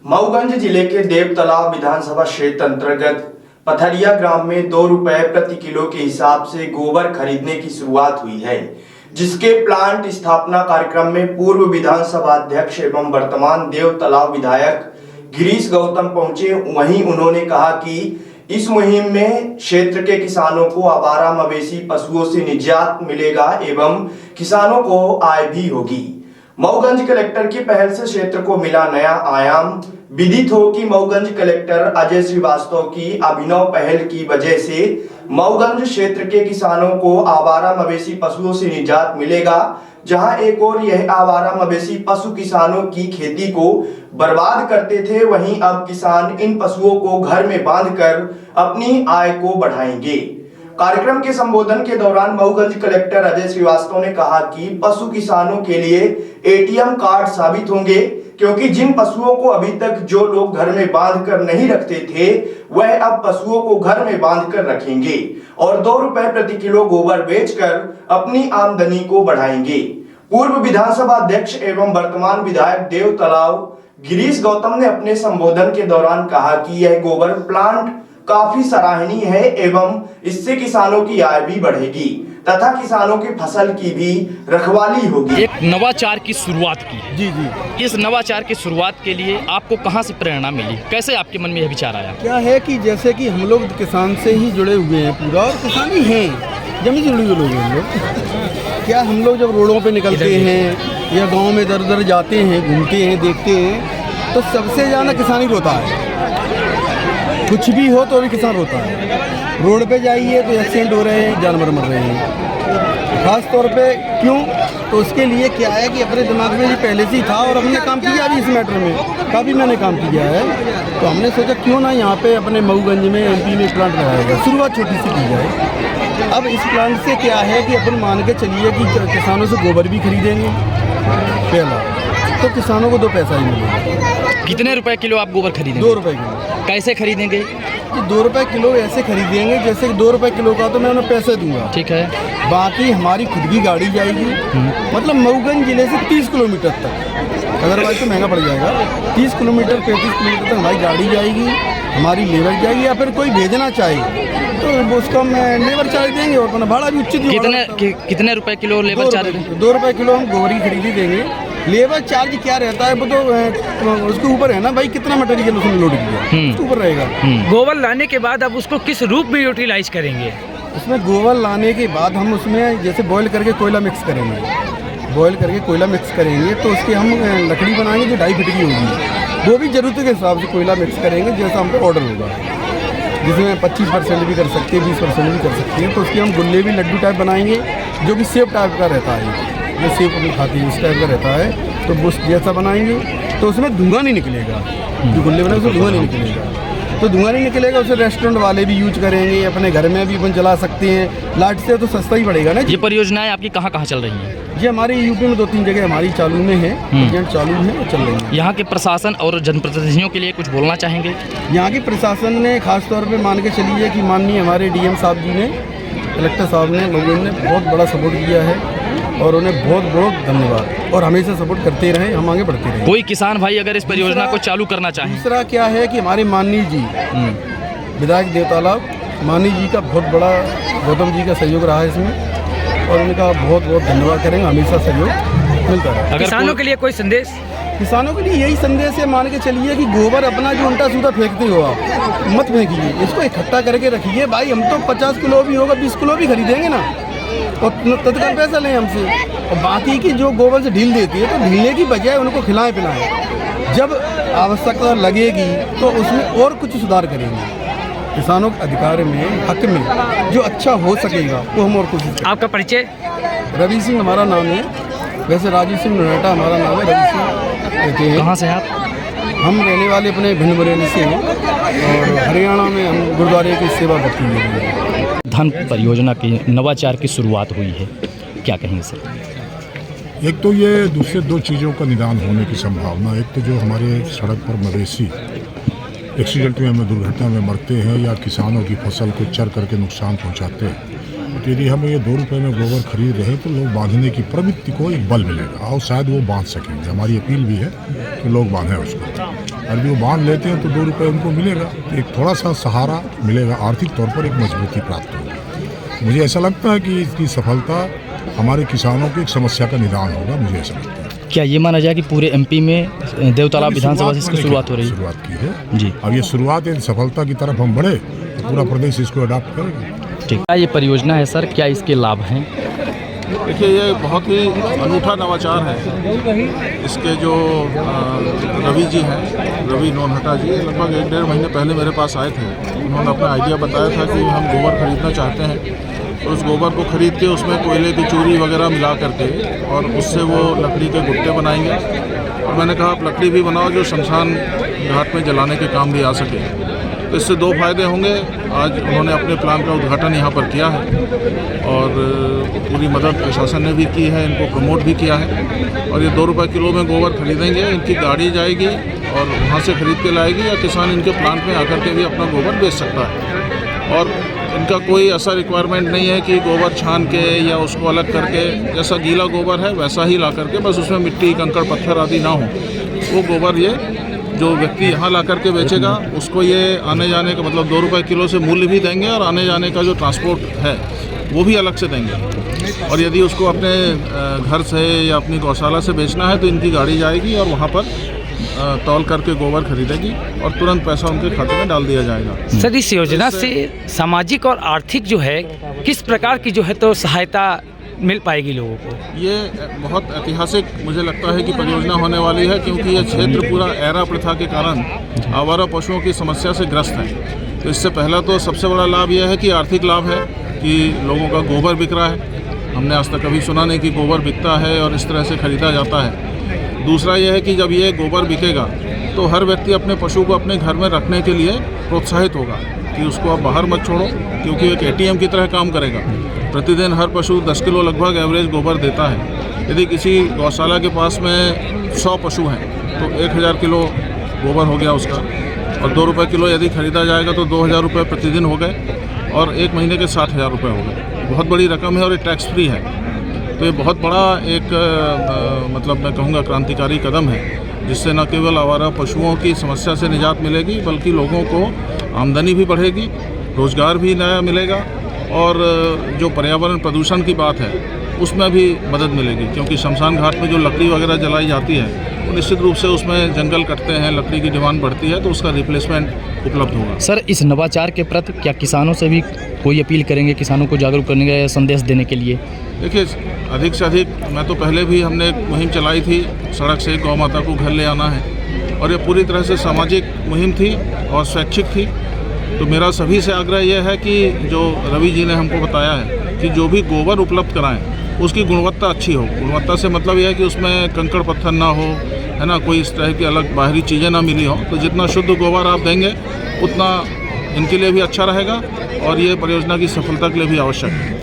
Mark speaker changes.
Speaker 1: मऊगंज जिले के देवतलाव विधानसभा क्षेत्र अंतर्गत पथरिया ग्राम में 2 रुपए प्रति किलो के हिसाब से गोबर खरीदने की शुरुआत हुई है, जिसके प्लांट स्थापना कार्यक्रम में पूर्व विधानसभा अध्यक्ष एवं वर्तमान देवतलाव विधायक गिरीश गौतम पहुंचे। वहीं उन्होंने कहा कि इस मुहिम में क्षेत्र के किसानों को आवारा मवेशी पशुओं से निजात मिलेगा एवं किसानों को आय भी होगी। मऊगंज कलेक्टर की पहल से क्षेत्र को मिला नया आयाम। विदित हो कि मऊगंज कलेक्टर अजय श्रीवास्तव की अभिनव पहल की वजह से मऊगंज क्षेत्र के किसानों को आवारा मवेशी पशुओं से निजात मिलेगा। जहां एक और यह आवारा मवेशी पशु किसानों की खेती को बर्बाद करते थे, वहीं अब किसान इन पशुओं को घर में बांधकर अपनी आय को बढ़ाएंगे। कार्यक्रम के संबोधन के दौरान मऊगंज कलेक्टर अजय श्रीवास्तव ने कहा कि पशु किसानों के लिए एटीएम कार्ड साबित होंगे, क्योंकि जिन पशुओं को अभी तक जो लोग घर में बांध कर नहीं रखते थे, वह अब पशुओं को घर में बांध कर रखेंगे और 2 रुपए प्रति किलो गोबर बेचकर अपनी आमदनी को बढ़ाएंगे। पूर्व विधानसभा अध्यक्ष एवं वर्तमान विधायक देवतलाव गिरीश गौतम ने अपने संबोधन के दौरान कहा कि यह गोबर प्लांट काफी सराहनीय है एवं इससे किसानों की आय भी बढ़ेगी तथा किसानों की फसल की भी रखवाली होगी।
Speaker 2: एक नवाचार की शुरुआत की है।
Speaker 3: जी।
Speaker 2: इस नवाचार की शुरुआत के लिए आपको कहां से प्रेरणा मिली, कैसे आपके मन में यह विचार आया?
Speaker 3: क्या है कि जैसे कि हम लोग किसान से ही जुड़े हुए हैं पूरा, और किसान ही हैं, जमीन से जुड़े हुए लोग हैं हम लोग। क्या हम लोग जब रोडों पे निकलते हैं या गांव में इधर उधर जाते हैं, घूमते हैं, देखते हैं, तो सबसे ज़्यादा किसान ही रोता है। कुछ भी हो तो भी किसान रोता है। रोड पे जाइए तो एक्सीडेंट हो रहे हैं, जानवर मर रहे हैं। खास तौर पे क्यों? तो उसके लिए क्या है कि अपने दिमाग में ये पहले से ही था और हमने काम किया भी इस मैटर में, काफ़ी मैंने काम किया है। तो हमने सोचा क्यों ना यहाँ पे अपने मऊगंज में एमपी में प्लांट लगाया जाए, शुरुआत छोटी सी की जाए। अब इस प्लांट से क्या है कि अपन मान के चलिए कि किसानों से गोबर भी खरीदेंगे पहला, तो किसानों को 2 पैसा ही मिलेगा।
Speaker 2: कितने रुपए किलो आप गोबर खरीदेंगे?
Speaker 3: 2 रुपए किलो।
Speaker 2: कैसे खरीदेंगे?
Speaker 3: कि 2 रुपए किलो ऐसे खरीदेंगे जैसे कि 2 रुपए किलो का तो मैं उन्हें पैसे दूंगा,
Speaker 2: ठीक है।
Speaker 3: बाकी हमारी खुद की गाड़ी जाएगी, मतलब मऊगंज जिले से 30 किलोमीटर तक, अदरवाइज तो महंगा पड़ जाएगा। 30 किलोमीटर 35 किलोमीटर तक हमारी गाड़ी जाएगी, हमारी लेबर जाएगी, या फिर कोई भेजना चाहे तो उसको हम लेबर चार्ज देंगे और अपना भाड़ा भी उचित।
Speaker 2: कितने रुपए किलो लेबर चार्ज?
Speaker 3: 2 रुपए किलो हम गोबर की खरीदी देंगे। लेबर चार्ज क्या रहता है वो तो उसके ऊपर है ना भाई, कितना मटेरियल उसने लोड किया उसके ऊपर रहेगा।
Speaker 4: गोबर लाने के बाद अब उसको किस रूप में यूटिलाइज करेंगे?
Speaker 3: उसमें गोबर लाने के बाद हम उसमें जैसे बॉयल करके कोयला मिक्स करेंगे, बॉयल करके कोयला मिक्स करेंगे तो उसकी हम लकड़ी बनाएंगे जो 2.5 फीट की होगी। वो भी ज़रूरत के हिसाब से कोयला मिक्स करेंगे जैसा हमको ऑर्डर होगा, जिसमें 25% भी कर सकते हैं, 20% भी कर सकते हैं। तो उसके हम गुल्ले भी लड्डू टाइप बनाएंगे जो कि सेब टाइप का रहता है, जो सेब अपनी खाती है उस टाइप का रहता है। तो वो जैसा बनाएंगे तो उसमें धुआं नहीं निकलेगा, जो गुल्ले बनाए उसमें धुआं नहीं निकलेगा। तो धुआं नहीं निकलेगा, उसे रेस्टोरेंट वाले भी यूज करेंगे, अपने घर में भी अपन जला सकते हैं। लाइट से तो सस्ता ही पड़ेगा ना।
Speaker 2: ये परियोजनाएं आपकी कहाँ कहाँ चल रही हैं?
Speaker 3: ये हमारी यूपी में 2-3 जगह हमारी चालू में है, प्रोजेक्ट चालू है और चल रही है।
Speaker 2: यहाँ के प्रशासन और जनप्रतिनिधियों के लिए कुछ बोलना चाहेंगे?
Speaker 3: यहाँ की प्रशासन ने खास तौर पे मान के चलिए कि माननीय हमारे डीएम साहब जी ने, कलेक्टर साहब ने, मऊगंज ने बहुत बड़ा सपोर्ट किया है और उन्हें बहुत बहुत धन्यवाद, और हमेशा सपोर्ट करते रहे, हम आगे बढ़ते रहे।
Speaker 2: कोई किसान भाई अगर इस परियोजना को चालू करना चाहे?
Speaker 3: दूसरा क्या है कि हमारे माननीय जी विधायक देवतालाव माननीय जी का बहुत बड़ा, गौतम जी का सहयोग रहा है इसमें, और उनका बहुत बहुत धन्यवाद करेंगे। हमेशा सहयोग मिलता रहे।
Speaker 4: किसानों के लिए कोई संदेश?
Speaker 3: किसानों के लिए यही संदेश है, मान के चलिए कि गोबर अपना जो उल्टा सीधा फेंकते हो आप मत फेंकिए, इसको इकट्ठा करके रखिए। भाई हम तो 50 किलो भी होगा 20 किलो भी खरीदेंगे ना, और तत्काल पैसा लें हमसे। और बाकी की जो गोबर से ढील देती है तो ढीलने की बजाय उनको खिलाएं पिलाएं। जब आवश्यकता लगेगी तो उसमें और कुछ सुधार करेंगे। किसानों के अधिकार में, हक में जो अच्छा हो सकेगा वो हम और कोशिश करेंगे।
Speaker 4: आपका परिचय?
Speaker 3: रवि सिंह हमारा नाम है, वैसे राजीव सिंह नोएटा हमारा नाम है, रवि सिंह कहते हैं।
Speaker 2: कहाँ से आप?
Speaker 3: हम रहने वाले अपने भिंड मुरैना से हैं और हरियाणा में हम गुरुद्वारे की सेवा करते हैं।
Speaker 2: धन परियोजना की नवाचार की शुरुआत हुई है, क्या कहेंगे सर?
Speaker 5: एक तो ये दूसरे 2 चीज़ों का निदान होने की संभावना। एक तो जो हमारे सड़क पर मवेशी एक्सीडेंट में, दुर्घटना में मरते हैं या किसानों की फसल को चर करके नुकसान पहुंचाते हैं, तो यदि हम ये 2 रुपये में गोबर खरीद रहे हैं तो लोग बांधने की प्रवृत्ति को एक बल मिलेगा और शायद वो बांध सकेंगे। हमारी अपील भी है कि लोग बांधें उसको। और जो बांध लेते हैं तो 2 रुपये उनको मिलेगा, तो एक थोड़ा सा सहारा मिलेगा, आर्थिक तौर पर एक मजबूती प्राप्त होगी। मुझे ऐसा लगता है कि इसकी सफलता हमारे किसानों की एक समस्या का निदान होगा, मुझे ऐसा लगता है।
Speaker 2: क्या ये माना जाए कि पूरे एमपी में देवतालाब विधानसभा से इसकी शुरुआत हो रही है?
Speaker 5: शुरुआत की है
Speaker 2: जी।
Speaker 5: अब ये शुरुआत है, सफलता की तरफ हम बढ़े तो पूरा प्रदेश इसको अडॉप्ट करेगा।
Speaker 2: ठीक। क्या ये परियोजना है सर, क्या इसके लाभ हैं?
Speaker 6: देखिए, ये बहुत ही अनूठा नवाचार है। इसके जो रवि जी हैं, रवि नोनहटा जी, लगभग 1-1.5 महीने पहले मेरे पास आए थे। उन्होंने अपना आइडिया बताया था कि हम गोबर खरीदना चाहते हैं, तो उस गोबर को खरीद के उसमें कोयले की चूरी वगैरह मिला करके और उससे वो लकड़ी के गुट्टे बनाएंगे। और मैंने कहा आप लकड़ी भी बनाओ जो शमशान घाट में जलाने के काम भी आ सके। तो इससे 2 फायदे होंगे। आज उन्होंने अपने प्लान का उद्घाटन यहाँ पर किया है और पूरी मदद प्रशासन ने भी की है, इनको प्रमोट भी किया है। और ये 2 रुपये किलो में गोबर खरीदेंगे, इनकी गाड़ी जाएगी और वहाँ से खरीद के लाएगी, या किसान इनके प्लांट में आकर के भी अपना गोबर बेच सकता है। और इनका कोई ऐसा रिक्वायरमेंट नहीं है कि गोबर छान के या उसको अलग करके, जैसा गीला गोबर है वैसा ही ला करके, बस उसमें मिट्टी, कंकड़, पत्थर आदि ना हो। वो गोबर ये जो व्यक्ति यहाँ ला करके बेचेगा उसको ये आने जाने का मतलब 2 रुपये किलो से मूल्य भी देंगे, और आने जाने का जो ट्रांसपोर्ट है वो भी अलग से देंगे। और यदि उसको अपने घर से या अपनी गौशाला से बेचना है तो इनकी गाड़ी जाएगी और वहाँ पर तौल करके गोबर खरीदेगी और तुरंत पैसा उनके खाते में डाल दिया जाएगा।
Speaker 4: सर, इस योजना से सामाजिक और आर्थिक जो है किस प्रकार की जो है तो सहायता मिल पाएगी लोगों को?
Speaker 6: ये बहुत ऐतिहासिक मुझे लगता है कि परियोजना होने वाली है, क्योंकि ये क्षेत्र पूरा एरा प्रथा के कारण आवारा पशुओं की समस्या से ग्रस्त है। तो इससे पहला तो सबसे बड़ा लाभ यह है कि आर्थिक लाभ है कि लोगों का गोबर बिक रहा है। हमने आज तक कभी सुना नहीं कि गोबर बिकता है और इस तरह से खरीदा जाता है। दूसरा यह है कि जब ये गोबर बिकेगा तो हर व्यक्ति अपने पशु को अपने घर में रखने के लिए प्रोत्साहित होगा कि उसको आप बाहर मत छोड़ो, क्योंकि एक ATM की तरह काम करेगा। प्रतिदिन हर पशु 10 किलो लगभग एवरेज गोबर देता है। यदि किसी गौशाला के पास में 100 पशु हैं तो 1000 किलो गोबर हो गया उसका, और 2 रुपये किलो यदि खरीदा जाएगा तो 2000 रुपये प्रतिदिन हो गए, और 1 महीने के 60,000 रुपये हो गए। बहुत बड़ी रकम है और ये टैक्स फ्री है। तो ये बहुत बड़ा एक मतलब मैं कहूँगा क्रांतिकारी कदम है, जिससे न केवल आवारा पशुओं की समस्या से निजात मिलेगी बल्कि लोगों को आमदनी भी बढ़ेगी, रोज़गार भी नया मिलेगा, और जो पर्यावरण प्रदूषण की बात है उसमें भी मदद मिलेगी। क्योंकि शमशान घाट में जो लकड़ी वगैरह जलाई जाती है तो निश्चित रूप से उसमें जंगल कटते हैं, लकड़ी की डिमांड बढ़ती है, तो उसका रिप्लेसमेंट उपलब्ध होगा।
Speaker 2: सर, इस नवाचार के प्रति क्या किसानों से भी कोई अपील करेंगे, किसानों को जागरूक करने का संदेश देने के लिए?
Speaker 6: देखिए, अधिक से अधिक, मैं तो पहले भी हमने एक मुहिम चलाई थी, सड़क से गौ माता को घर ले आना है, और ये पूरी तरह से सामाजिक मुहिम थी और स्वैच्छिक थी। तो मेरा सभी से आग्रह यह है कि जो रवि जी ने हमको बताया है कि जो भी गोबर उपलब्ध कराएं उसकी गुणवत्ता अच्छी हो। गुणवत्ता से मतलब यह है कि उसमें कंकड़ पत्थर ना हो, है ना, कोई इस तरह की अलग बाहरी चीज़ें ना मिली हो। तो जितना शुद्ध गोबर आप देंगे उतना इनके लिए भी अच्छा रहेगा और ये परियोजना की सफलता के लिए भी आवश्यक है।